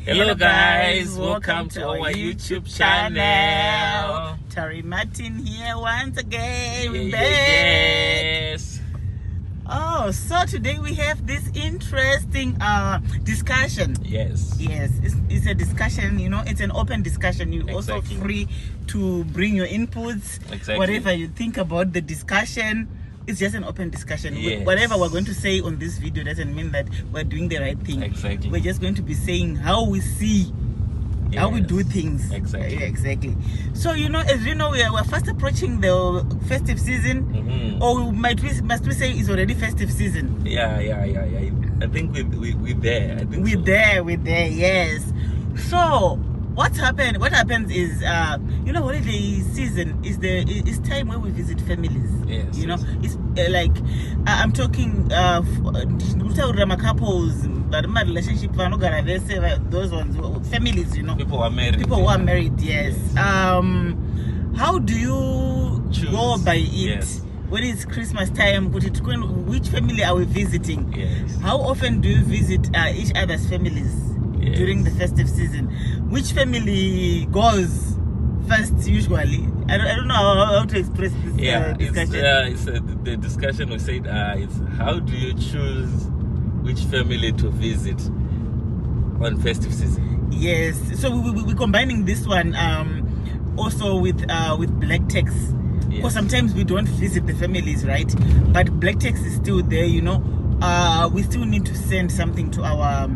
Hello guys, welcome to our YouTube channel. Terry Martin here once again. Yes. Oh, so today we have this interesting discussion. Yes, it's a discussion, it's an open discussion. You're also Exactly. free to bring your inputs. Exactly. Whatever you think about the discussion, it's just an open discussion. Yes. Whatever we're going to say on this video doesn't mean that we're doing the right thing. Exactly. We're just going to be saying how we see, how we do things. Exactly. Yeah, exactly. So as you know, we're fast approaching the festive season. Mm-hmm. Or must we say it's already festive season? Yeah. I think we're there. I think We're there, yes. So what happens is holiday season is time where we visit families. Yes. It's like I'm talking couples, but my relationship those ones, families, people are married. people who are married, yes. How do you Choose. go by it? Yes. When it's Christmas time, which family are we visiting? Yes. How often do you visit each other's families Yes. during the festive season? Which family goes first usually? I don't know how to express this discussion. The discussion we said it's how do you choose which family to visit on festive season? Yes. So we're combining this one also with black text. Because Yes. sometimes we don't visit the families, right? But black text is still there, we still need to send something to our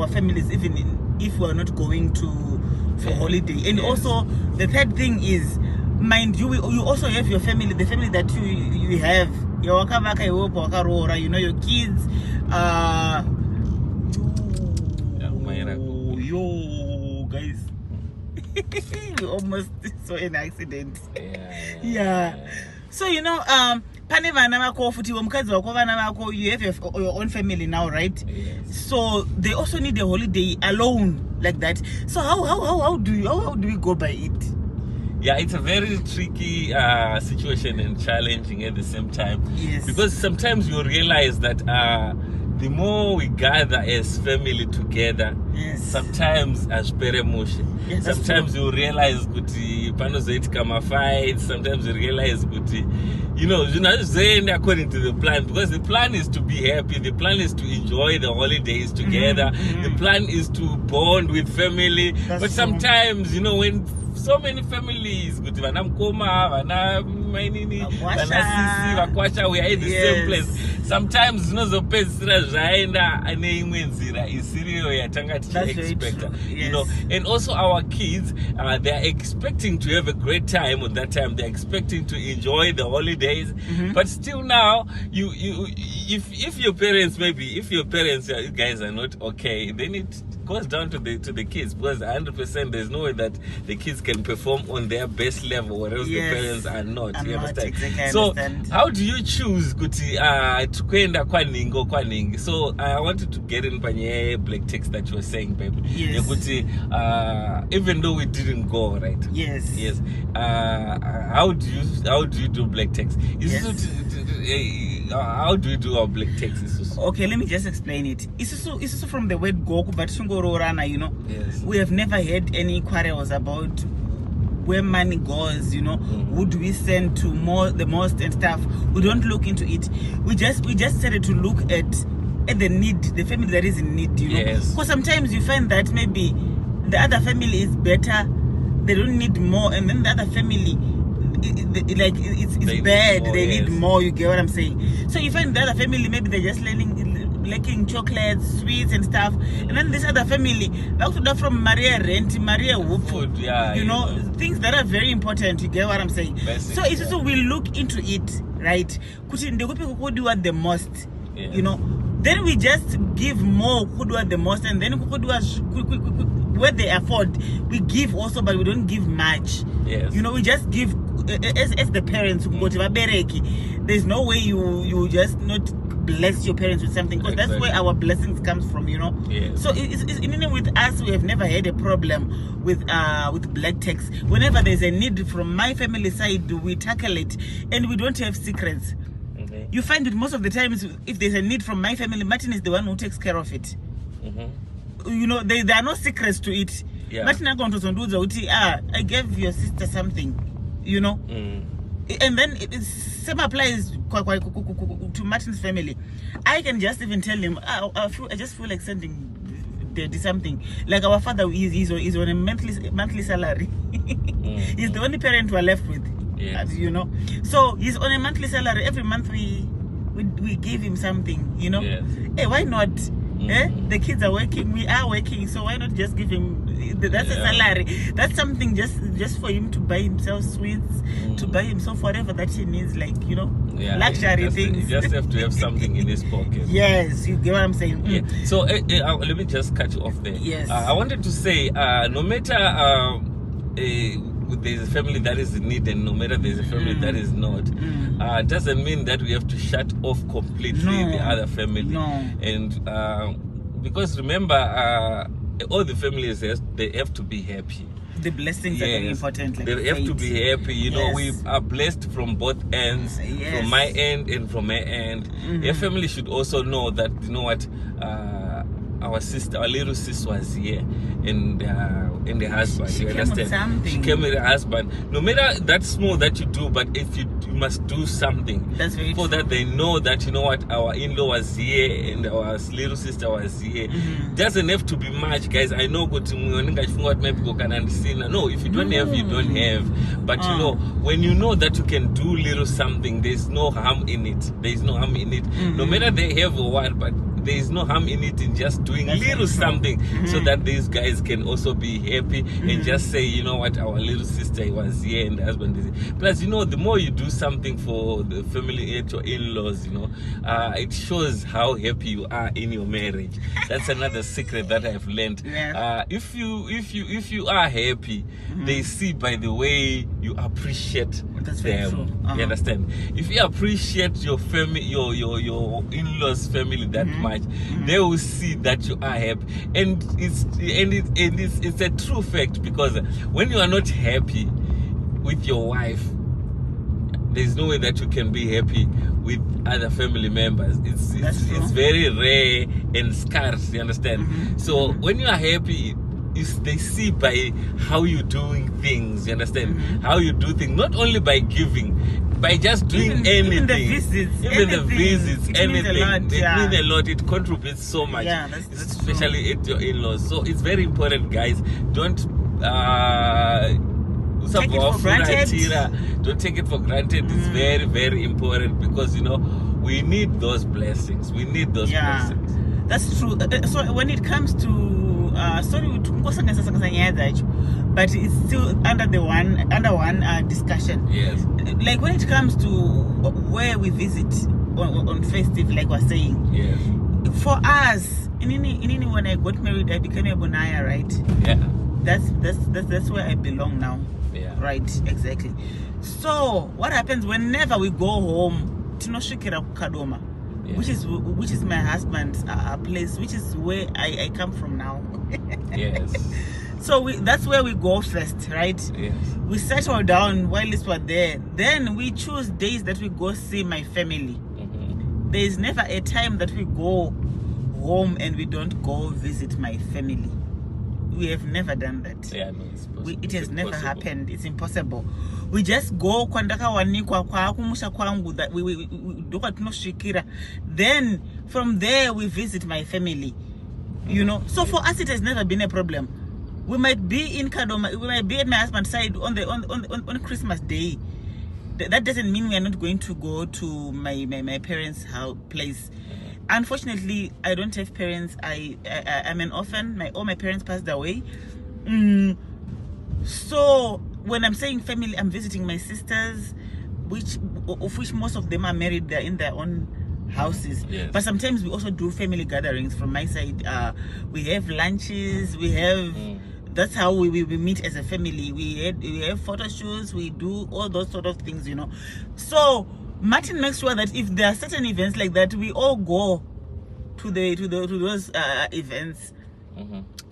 families, even if we're not going for holiday. And Yes. also the third thing is, mind you, you also have your family, the family that you have, your kids, yo guys. We almost saw an accident. Yeah. So pane vana vako futi vemukadzi wako vana vako, you have your own family now, right? Yes. So they also need a holiday alone like that. So how do we go by it? Yeah, it's a very tricky situation and challenging at the same time. Yes. Because sometimes you realize that the more we gather as family together, Yes. sometimes as peremushe. Yes, that's Sometimes you realize kuti panozoitika fights. Sometimes you realize kuti not according to the plan, because the plan is to be happy. The plan is to enjoy the holidays together. The plan is to bond with family. That's but true. sometimes when so many families, kuti vana mukoma, vana mainini, vana sisi, vakwasha, we are in the same place. Sometimes zvinozopedzisira zvaenda ane imwe nzira isiriyo yatanga tichiexpecta. And also our kids, they are expecting to have a great time at that time. They're expecting to enjoy the holidays. But still now, if your parents, you guys are not okay, then it goes down to the kids, because 100% there's no way that the kids can perform on their best level, whereas the parents are not. You understand? Exactly, So understand. how do you choose kuti tukwenda kwaningi? So I wanted to get in panye black text that you were saying, baby. Yes. Kuti, even though we didn't go, right? Yes. How do you do black text? How do we do our black text? Okay, let me just explain it. It's also from the word goku, but shungororana, Yes. We have never had any quarrels about where money goes, who do we send to the most and stuff. We don't look into it. We just started to look at the need, the family that is in need, Yes. Because sometimes you find that maybe the other family is better, they don't need more, and then the other family, it's They bad, need more, they need yes. more, you get what I'm saying? So you find the other family, maybe they're just lacking chocolates, sweets and stuff, and then this other family, like from Maria rent, Maria Food, things that are very important, you get what I'm saying? Basic, So it's also, we look into it, right? Kuti ndekupi kukudiwa the most, then we just give more kukudiwa the most, and then kukudiwa where they afford, we give also, but we don't give much. Yes. We just give as the parents. There's no way you just not bless your parents with something, because that's where our blessings comes from. Yes. So with us, we have never had a problem with black text. Whenever there's a need from my family side, we tackle it, and we don't have secrets. You find that most of the times, if there's a need from my family, Martin is the one who takes care of it. you know, there are no secrets to it. Yeah. I gave your sister something, you know. And then same applies to Martin's family. I can just even tell him, I just feel like sending something. Like our father is on a monthly salary. He's the only parent we're left with. Yes. You know, so he's on a monthly salary. Every month we give him something, you know. Yes. Hey, why not? The kids are working, we are working, so why not just give him? That's a salary. That's something just for him to buy himself sweets, to buy himself whatever that he needs, like, you know, luxury things. You just have to have something in his pocket. Yes, you get what I'm saying. Yeah. So let me just cut you off there. Yes. I wanted to say, no matter there's a family that is in need, and no matter there's a family that is not, doesn't mean that we have to shut off completely the other family. No. And because remember, all the families, they have to be happy. The blessings are very important. Like they have to be happy. You know, we are blessed from both ends, from my end and from her end. Your family should also know that, you know what, our little sis was here, and the husband. She you came understand? with something. She came with her husband. No matter that small that you do, but if you must do something. That's very for true. that they know that, you know what, our in-law was here and our little sister was here. Doesn't have to be much, guys. I know what maybe go can understand. No, if you don't have, you don't have. But you know, when you know that you can do little something, there's no harm in it. There's no harm in it. No matter they have or what, but there is no harm in it in just doing little something so that these guys can also be happy and just say, you know what, our little sister was here and the husband is here. Plus, you know, the more you do something for the family, your in-laws, you know, it shows how happy you are in your marriage. That's another secret that I've learned. If you are happy, they see by the way you appreciate them. You understand? If you appreciate your family, your in-laws family that much, they will see that you are happy, and it's a true fact, because when you are not happy with your wife, there's no way that you can be happy with other family members. It's very rare and scarce. You understand? So when you are happy, they see by how you're doing things. You understand? How you do things, not only by giving, by just doing anything. Even the visits, it anything. Means it means a lot. It contributes so much. That's especially at your in-laws. So it's very important, guys. Don't take it for granted. Don't take it for granted. It's very, very important, because, you know, we need those blessings. We need those blessings. That's true. So when it comes to but it's still under one discussion. Yes. Like when it comes to where we visit on festive, like we're saying. Yes. For us, when I got married, I became a Bonaya, right? Yeah. That's where I belong now. Yeah. Right, exactly. So what happens whenever we go home, Tinoshikira Kadoma, which is my husband's place, which is where I come from now. Yes. So that's where we go first, right? Yes. We settle down while we're there. Then we choose days that we go see my family. There is never a time that we go home and we don't go visit my family. We have never done that. Yeah, no, it's possible. It has never happened. It's impossible. We just go that we do what no shikira. Then from there we visit my family. You know. So for us it has never been a problem. We might be in Kadoma, we might be at my husband's side on Christmas Day. That doesn't mean we are not going to go to my parents' house place. Unfortunately, I don't have parents. I'm an orphan. All my parents passed away. So when I'm saying family, I'm visiting my sisters, of which most of them are married. They're in their own houses. Yes. But sometimes we also do family gatherings. From my side, we have lunches. We have. That's how we meet as a family. We have photo shoots. We do all those sort of things, you know. So Martin makes sure that if there are certain events like that, we all go to those events.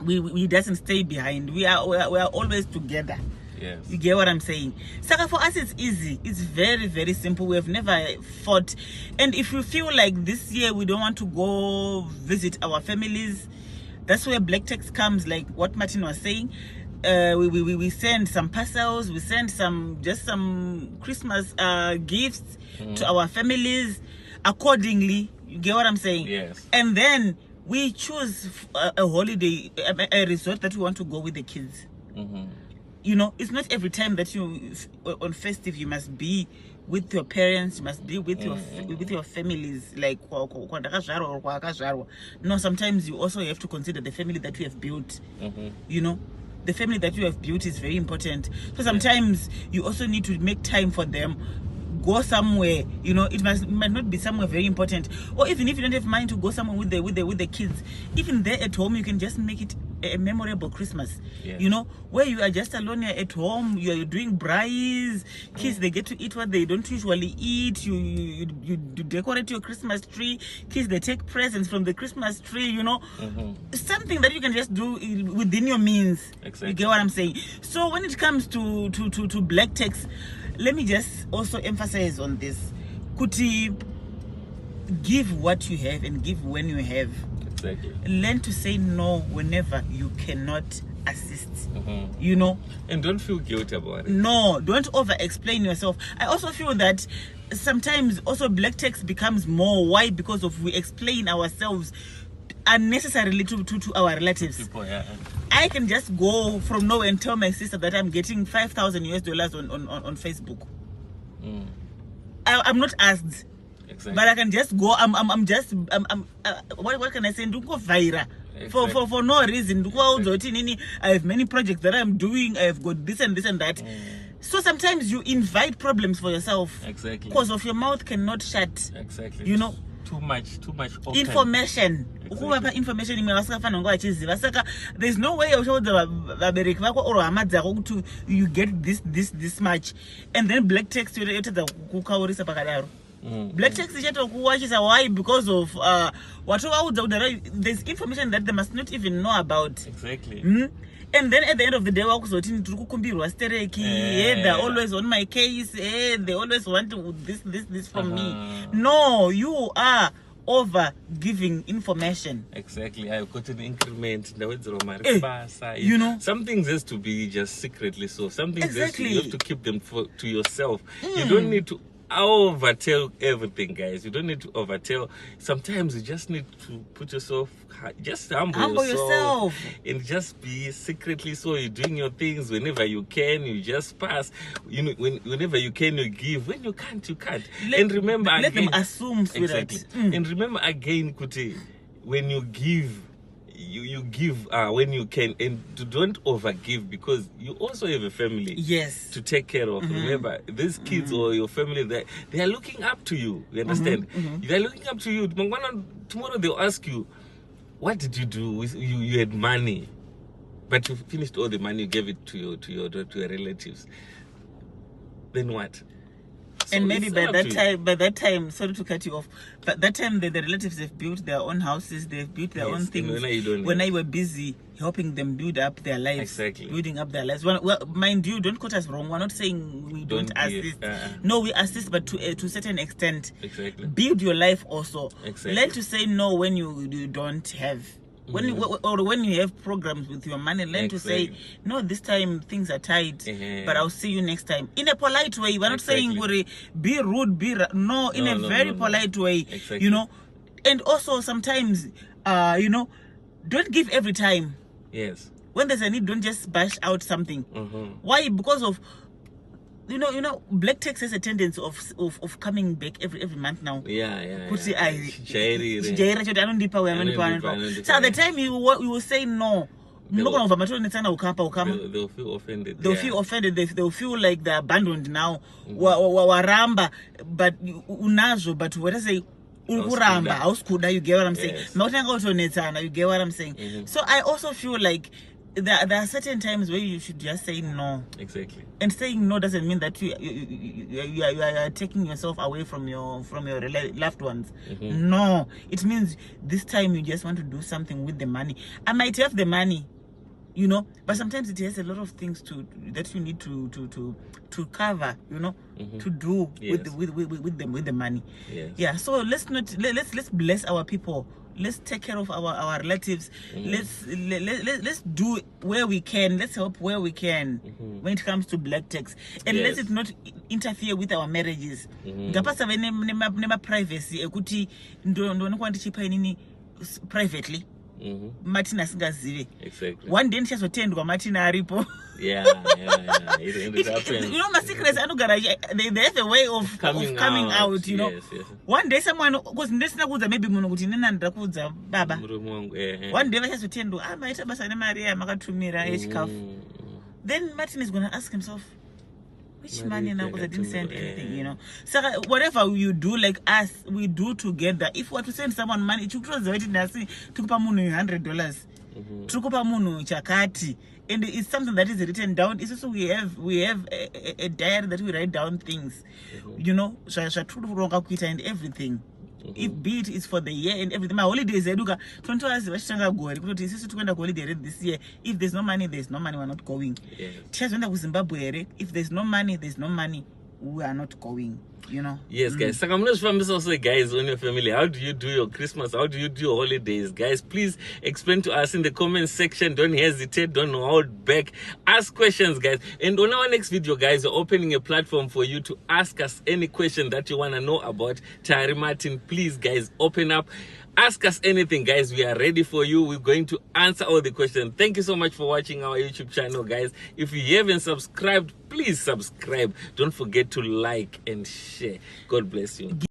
We doesn't stay behind. We are always together. Yes. You get what I'm saying? Saka, for us it's easy. It's very, very simple. We have never fought. And if we feel like this year we don't want to go visit our families, That's where black text comes, like what Martin was saying. We send some parcels, we send some Christmas gifts to our families accordingly. You get what I'm saying? Yes. And then we choose a holiday, a resort that we want to go with the kids. You know, it's not every time that you on festive you must be with your parents, you must be with your families, like no, sometimes you also have to consider the family that you have built. You know, the family that you have built is very important. So sometimes you also need to make time for them. Go somewhere, you know, it might not be somewhere very important, or even if you don't have mind to go somewhere with the kids, even there at home you can just make it a memorable Christmas. You know, where you are just alone, you're at home, you're doing braais, kids they get to eat what they don't usually eat, you decorate your Christmas tree, kids they take presents from the Christmas tree, you know, something that you can just do within your means. You get what I'm saying? So when it comes to black text, let me just also emphasize on this. Kuti, give what you have and give when you have. Exactly. Learn to say no whenever you cannot assist. You know? And don't feel guilty about it. No, don't over-explain yourself. I also feel that sometimes also black text becomes more. Why? Because of we explain ourselves unnecessarily to our relatives. People, yeah. I can just go from nowhere and tell my sister that I'm getting $5,000 on Facebook. I'm not asked. Exactly. But I can just go. I'm just what can I say? Go viral for no reason. I have many projects that I'm doing. I have got this and this and that. So sometimes you invite problems for yourself. Exactly. Because of your mouth cannot shut. Exactly. You know. Too much information. Exactly. Information there's no way you get this much, and then black text black text is why, because of there's information that they must not even know about. Exactly. And then at the end of the day, they're always on my case. They always want this from me. No, you are over giving information. Exactly. I've got an increment. You know, some things has to be just secretly so. Some things you have to keep them to yourself. You don't need to overtell everything, guys. You don't need to overtell. Sometimes you just need to put yourself, just humble yourself and just be secretly so. You're doing your things whenever you can. You just pass. You know, whenever you can, you give. When you can't, you can't. And remember, let them assume. Exactly. And remember again, Kuti, when you give, you give when you can, and don't overgive, because you also have a family to take care of. Remember, these kids or your family, they are looking up to you. You understand? They are looking up to you. Tomorrow they'll ask you, what did you do? You had money, but you finished all the money, you gave it to your relatives. Then what? So and maybe by that time, sorry to cut you off, but that time the relatives have built their own houses, they've built their own things. When I were busy helping them build up their lives, building up their lives. Well, mind you, don't quote us wrong. We're not saying we don't assist. No, we assist, but to a certain extent. Build your life also. Learn to say no when you don't have. When you have programs with your money, learn to say no, this time things are tight, but I'll see you next time in a polite way. We're not saying be rude, no, in a very polite way. You know. And also sometimes you know, don't give every time. When there's a need, don't just bash out something. Why? Because of you know, black text has a tendency of coming back every month now. So at the time you will say no. They'll feel offended. They'll feel like they're abandoned now. Waramba, but unazo, but what I say, you get what I'm saying? You get what I'm saying? So I also feel like there are certain times where you should just say no. And saying no doesn't mean that you are taking yourself away from your loved ones. No, it means this time you just want to do something with the money. I might have the money, you know, but sometimes it has a lot of things that you need to cover, you know, to do with the money. So let's bless our people let's take care of our relatives. Let's do where we can. Let's help where we can when it comes to black tax, and let it not interfere with our marriages. Ngapasa nema privacy ekuti ndonokwa ndichipa inini privately. Martina singazive. Exactly. One day ndichazotendwa Martina aripo. Yeah. It happens. You know, my secrets are not they have a way of coming out, you know. Yes. One day someone, because ndesina kuudza maybe munhu kuti nena ndakudza baba. One day vachazotendwa maita basa neMaria makatumira echikafu. Then Martin is going to ask himself, which money now, because I didn't send anything, you know. So whatever you do, like us, we do together. If we were to send someone money, tukupa munu $100, tukupa munu chakati, and it's something that is written down. It's also we have a diary that we write down things, you know. So and everything. If be it is for the year and everything. My holidays, eduka 20 hours holiday this year. If there's no money, there's no money. We're not going. If there's no money, there's no money. We are not going. You know. Yes, guys. So I'm not sure also, guys, on your family. How do you do your Christmas? How do you do your holidays, guys? Please explain to us in the comment section. Don't hesitate. Don't hold back. Ask questions, guys. And on our next video, guys, we're opening a platform for you to ask us any question that you want to know about Tari Martin. Please, guys, open up. Ask us anything, guys. We are ready for you. We're going to answer all the questions. Thank you so much for watching our YouTube channel, guys. If you haven't subscribed, please subscribe. Don't forget to like and share. God bless you.